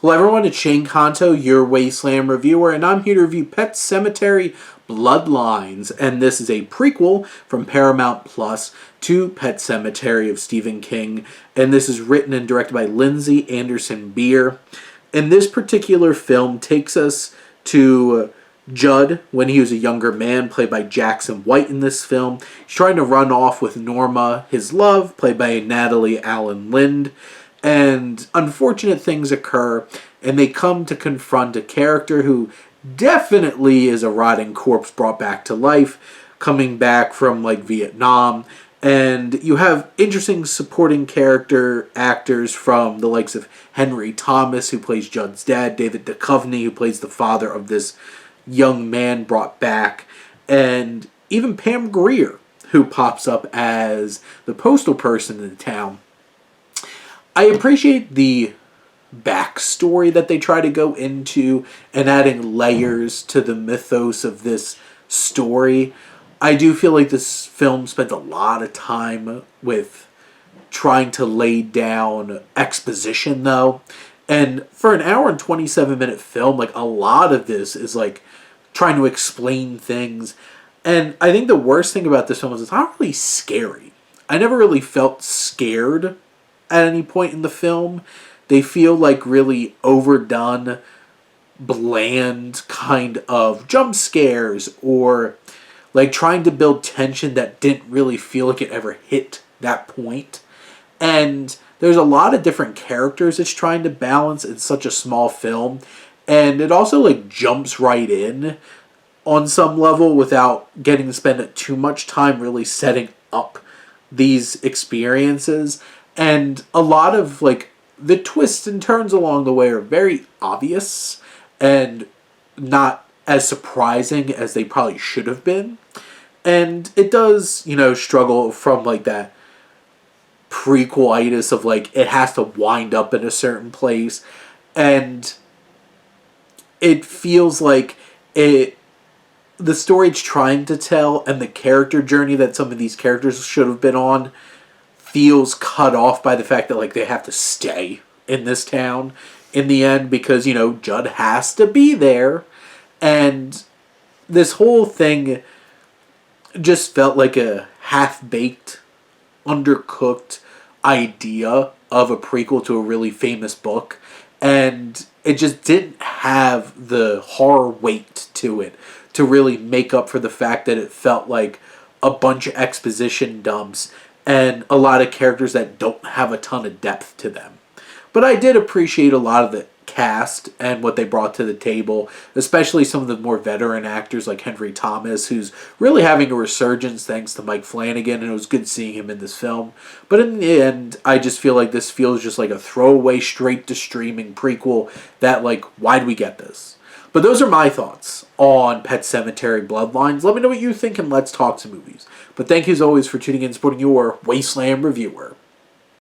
Hello everyone, it's Shane Kanto, your Wasteland reviewer, and I'm here to review Pet Sematary Bloodlines, and this is a prequel from Paramount Plus to Pet Sematary of Stephen King, and this is written and directed by Lindsay Anderson Beer. And this particular film takes us to Jud when he was a younger man, played by Jackson White in this film. He's trying to run off with Norma, his love, played by Natalie Allen Lind. And unfortunate things occur, and they come to confront a character who definitely is a rotting corpse brought back to life, coming back from, Vietnam. And you have interesting supporting character actors from the likes of Henry Thomas, who plays Jud's dad, David Duchovny, who plays the father of this young man brought back, and even Pam Grier, who pops up as the postal person in the town. I appreciate the backstory that they try to go into and adding layers to the mythos of this story. I do feel like this film spent a lot of time with trying to lay down exposition, though. And for an hour and 27-minute film, a lot of this is, trying to explain things. And I think the worst thing about this film is it's not really scary. I never really felt scared at any point in the film. They feel like really overdone, bland kind of jump scares, or trying to build tension that didn't really feel like it ever hit that point. And there's a lot of different characters it's trying to balance in such a small film, and it also jumps right in on some level without getting to spend too much time really setting up these experiences. And a lot of, the twists and turns along the way are very obvious and not as surprising as they probably should have been. And it does, struggle from, that prequel-itis of, it has to wind up in a certain place. And it feels like the story it's trying to tell and the character journey that some of these characters should have been on feels cut off by the fact that they have to stay in this town in the end because, Jud has to be there. And this whole thing just felt like a half-baked, undercooked idea of a prequel to a really famous book. And it just didn't have the horror weight to it to really make up for the fact that it felt like a bunch of exposition dumps and a lot of characters that don't have a ton of depth to them. But I did appreciate a lot of the cast and what they brought to the table, especially some of the more veteran actors like Henry Thomas, who's really having a resurgence thanks to Mike Flanagan, and it was good seeing him in this film. But in the end, I just feel like this feels just like a throwaway, straight-to-streaming prequel that, why do we get this? But those are my thoughts on Pet Sematary Bloodlines. Let me know what you think, and let's talk some movies. But thank you as always for tuning in and supporting your Wasteland reviewer.